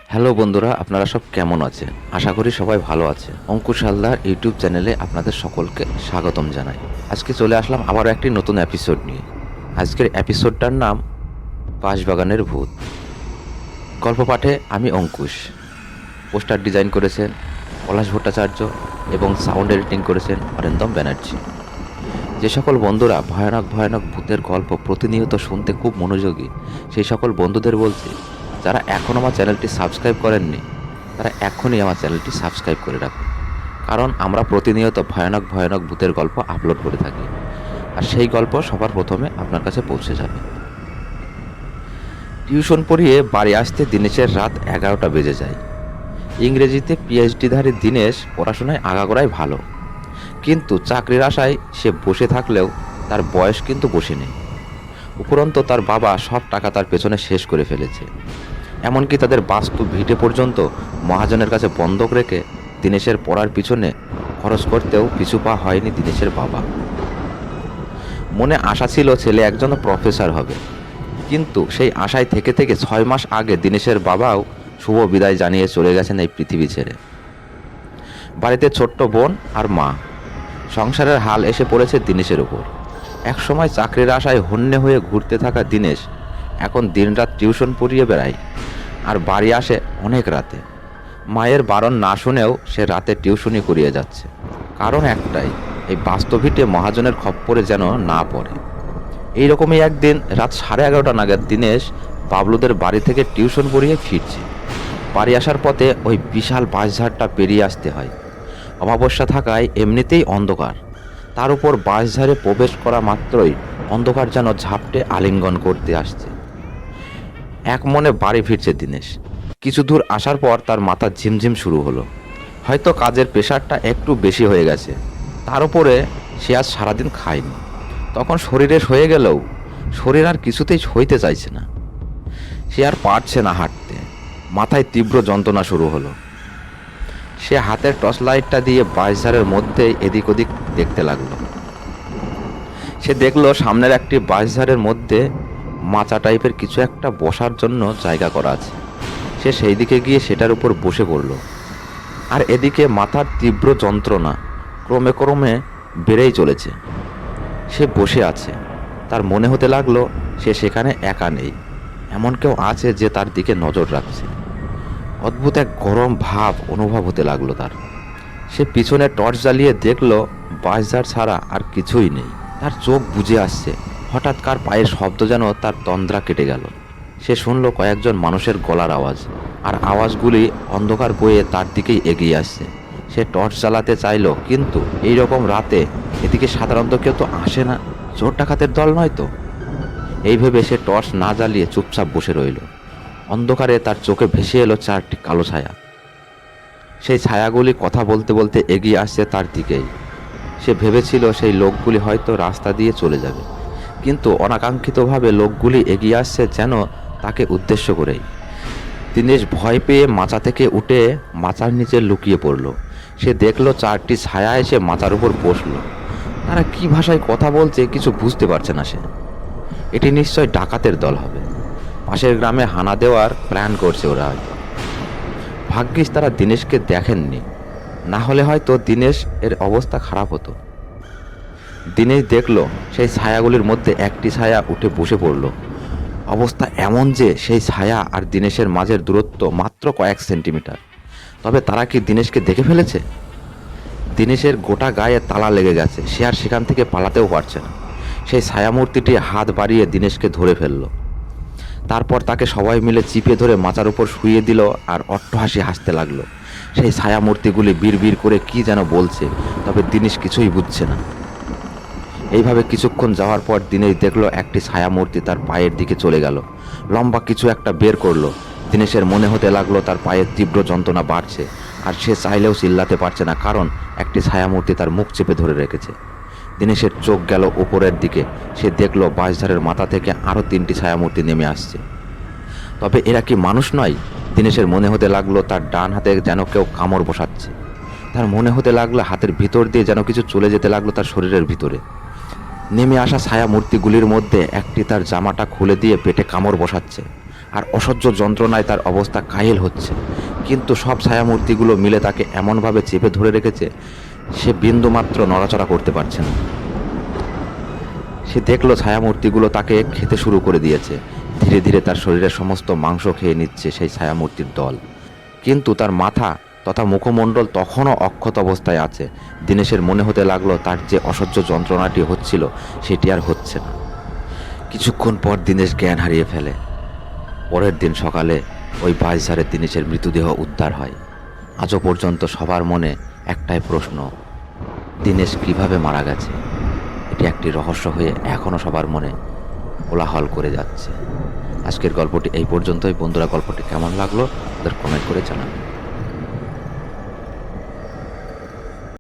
Hello বন্ধুরা, আপনারা সব কেমন আছেন? আশা করি সবাই ভালো আছে। অঙ্কুশ হালদার ইউটিউব চ্যানেলে আপনাদের সকলকে স্বাগতম জানাই। আজকে চলে আসলাম আবারও একটি নতুন এপিসোড নিয়ে। আজকের এপিসোডটার নাম বাঁশবাগানের ভূত। গল্প পাঠে আমি অঙ্কুশ। পোস্টার ডিজাইন করেছেন পলাশ ভট্টাচার্য এবং সাউন্ড এডিটিং করেছেন অরিন্দম ব্যানার্জি। যে সকল বন্ধুরা ভয়ানক ভয়ানক ভূতের গল্প প্রতিনিয়ত শুনতে খুব মনোযোগী, সেই সকল বন্ধুদের বলছি, যারা এখনও আমার চ্যানেলটি সাবস্ক্রাইব করেননি তারা এখনই আমার চ্যানেলটি সাবস্ক্রাইব করে রাখুন। কারণ আমরা প্রতিনিয়ত ভয়ানক ভয়ানক ভূতের গল্প আপলোড করে থাকি, আর সেই গল্প সবার প্রথমে আপনার কাছে পৌঁছে যাবে। টিউশন পড়িয়ে বাড়ি আসতে দিনেশের রাত 11টা বেজে যায়। ইংরেজিতে পিএইচডিধারী দিনেশ পড়াশোনায় আগাগোড়াই ভালো, কিন্তু চাকরির আশায় সে বসে থাকলেও তার বয়স কিন্তু বসে নেই। উপরন্তু তার বাবা সব টাকা তার পেছনে শেষ করে ফেলেছে। এমনকি তাদের বাস্তু ভিটে পর্যন্ত মহাজনের কাছে বন্ধক রেখে দিনেশের পড়ার পিছনে খরচ করতেও পিছু পা হয়নি দিনেশের বাবা। মনে আশা ছিল ছেলে একজন প্রফেসর হবে, কিন্তু সেই আশায় থেকে থেকে 6 মাস আগে দিনেশের বাবাও শুভ বিদায় জানিয়ে চলে গেছেন এই পৃথিবী ছেড়ে। বাড়িতে ছোট্ট বোন আর মা। সংসারের হাল এসে পড়েছে দিনেশের উপর। একসময় চাকরির আশায় হন্যে হয়ে ঘুরতে থাকা দিনেশ এখন দিনরাত টিউশন পড়িয়ে বেড়ায়, আর বাড়ি আসে অনেক রাতে। মায়ের বারণ না শুনেও সে রাতে টিউশনি করিয়ে যাচ্ছে। কারণ একটাই, এই বাস্তবিতে মহাজনের খপ্পরে যেন না পড়ে। এইরকমই একদিন রাত 11:30 নাগাদ দিনেশ বাবলুদের বাড়ি থেকে টিউশন পড়িয়ে ফিরছে। বাড়ি আসার পথে ওই বিশাল বাঁশঝাড়টা পেরিয়ে আসতে হয়। অমাবস্যা থাকায় এমনিতেই অন্ধকার, তার উপর বাঁশঝাড়ে প্রবেশ করা মাত্রই অন্ধকার যেন ঝাপটে আলিঙ্গন করতে আসছে। এক মনে বাড়ি ফিরছে দিনেশ। কিছু দূর আসার পর তার মাথা ঝিমঝিম শুরু হলো। হয়তো কাজের প্রেশারটা একটু বেশি হয়ে গেছে, তার উপরে সে আজ সারাদিন খায়নি। তখন শরীরে সয়ে গেলেও শরীর আর কিছুতেই সইতে চাইছে না। সে আর পারছে না হাঁটতে। মাথায় তীব্র যন্ত্রণা শুরু হলো। সে হাতের টর্চ লাইটটা দিয়ে বাঁশঝাড়ের মধ্যে এদিক ওদিক দেখতে লাগলো। সে দেখলো সামনের একটি বাঁশঝাড়ের মধ্যে মাচা টাইপের কিছু একটা বসার জন্য জায়গা করা আছে। সে সেই দিকে গিয়ে সেটার উপর বসে পড়ল। আর এদিকে মাথার তীব্র যন্ত্রণা ক্রমে ক্রমে বেড়েই চলেছে। সে বসে আছে, তার মনে হতে লাগলো সে সেখানে একা নেই, এমন কেউ আছে যে তার দিকে নজর রাখছে। অদ্ভুত এক গরম ভাব অনুভব হতে লাগলো তার। সে পিছনে টর্চ জ্বালিয়ে দেখলো বাঁশঝাড় ছাড়া আর কিছুই নেই। তার চোখ বুজে আসছে। হঠাৎ কার পায়ের শব্দ যেন তার তন্দ্রা কেটে গেল। সে শুনল কয়েকজন মানুষের গলার আওয়াজ, আর আওয়াজগুলি অন্ধকার বয়ে তার দিকেই এগিয়ে আসছে। সে টর্চ জ্বালাতে চাইলো, কিন্তু এই রকম রাতে এদিকে সাধারণত কেউ তো আসে না, চোর ডাকাতের দল নয় তো। এই ভেবে সে টর্চ না জ্বালিয়ে চুপচাপ বসে রইল। অন্ধকারে তার চোখে ভেসে এলো 4টি কালো ছায়া। সেই ছায়াগুলি কথা বলতে বলতে এগিয়ে আসছে তার দিকেই। সে ভেবেছিল সেই লোকগুলি হয়তো রাস্তা দিয়ে চলে যাবে, কিন্তু অনাকাঙ্ক্ষিতভাবে লোকগুলি এগিয়ে আসছে যেন তাকে উদ্দেশ্য করেই। দিনেশ ভয় পেয়ে মাচা থেকে উঠে মাচার নিচে লুকিয়ে পড়ল। সে দেখলো 4টি ছায়া এসে মাচার উপর বসলো। তারা কি ভাষায় কথা বলছে কিছু বুঝতে পারছে না সে। এটি নিশ্চয় ডাকাতের দল হবে। পাশের গ্রামে হানা দেওয়ার প্ল্যান করছে ওরা হয়তো। ভাগ্যিস তারা দিনেশকে দেখেননি, না হলে হয়তো দিনেশ এর অবস্থা খারাপ হতো। দিনেশ দেখলো সেই ছায়াগুলির মধ্যে একটি ছায়া উঠে বসে পড়ল। অবস্থা এমন যে সেই ছায়া আর দিনেশের মাঝের দূরত্ব মাত্র কয়েক সেন্টিমিটার। তবে তারা কি দিনেশকে দেখে ফেলেছে? দিনেশের গোটা গায়ে তালা লেগে গেছে, সে আর সেখান থেকে পালাতেও পারছে না। সেই ছায়ামূর্তিটি হাত বাড়িয়ে দিনেশকে ধরে ফেলল। তারপর তাকে সবাই মিলে চিপে ধরে মাচার উপর শুইয়ে দিল আর অট্টহাসি হাসতে লাগলো। সেই ছায়ামূর্তিগুলি বিড়বিড় করে কি যেন বলছে, তবে দিনেশ কিছুই বুঝছে না। এইভাবে কিছুক্ষণ যাওয়ার পর দিনেশ দেখলো একটি ছায়ামূর্তি তার পায়ের দিকে চলে গেল। লম্বা কিছু একটা বের করলো। দিনেশের মনে হতে লাগলো তার পায়ের তীব্র যন্ত্রণা বাড়ছে, আর সে চাইলেও চিল্লাতে পারছে না, কারণ একটি ছায়ামূর্তি তার মুখ চেপে ধরে রেখেছে। দিনেশের চোখ গেল উপরের দিকে। সে দেখলো বাঁশঝাড়ের মাথা থেকে আরও 3টি ছায়ামূর্তি নেমে আসছে। তবে এরা কি মানুষ নয়? দিনেশের মনে হতে লাগলো তার ডান হাতে যেন কেউ কামড় বসাচ্ছে। তার মনে হতে লাগলো হাতের ভিতর দিয়ে যেন কিছু চলে যেতে লাগলো তার শরীরের ভিতরে। নেমে আসা ছায়া মূর্তিগুলির মধ্যে একটি তার জামাটা খুলে দিয়ে পেটে কামড় বসাচ্ছে, আর অসহ্য যন্ত্রণায় তার অবস্থা কাহিল হচ্ছে। কিন্তু সব ছায়ামূর্তিগুলো মিলে তাকে এমনভাবে চেপে ধরে রেখেছে, সে বিন্দুমাত্র নড়াচড়া করতে পারছে না। সে দেখলো ছায়ামূর্তিগুলো তাকে খেতে শুরু করে দিয়েছে। ধীরে ধীরে তার শরীরের সমস্ত মাংস খেয়ে নিচ্ছে সেই ছায়ামূর্তির দল। কিন্তু তার মাথা তথা মুখমণ্ডল তখনও অক্ষত অবস্থায় আছে। দীনেশের মনে হতে লাগলো তার যে অসহ্য যন্ত্রণাটি হচ্ছিল সেটি আর হচ্ছে না। কিছুক্ষণ পর দীনেশ জ্ঞান হারিয়ে ফেলে। পরের দিন সকালে ওই বাঁশঝাড়ে দীনেশের মৃতদেহ উদ্ধার হয়। আজও পর্যন্ত সবার মনে একটাই প্রশ্ন, দীনেশ কিভাবে মারা গেছে? এটি একটি রহস্য হয়ে এখনও সবার মনে কোলাহল করে যাচ্ছে। আজকের গল্পটি এই পর্যন্তই। বন্ধুরা, গল্পটি কেমন লাগলো তাদের কমেন্ট করে জানাবেন।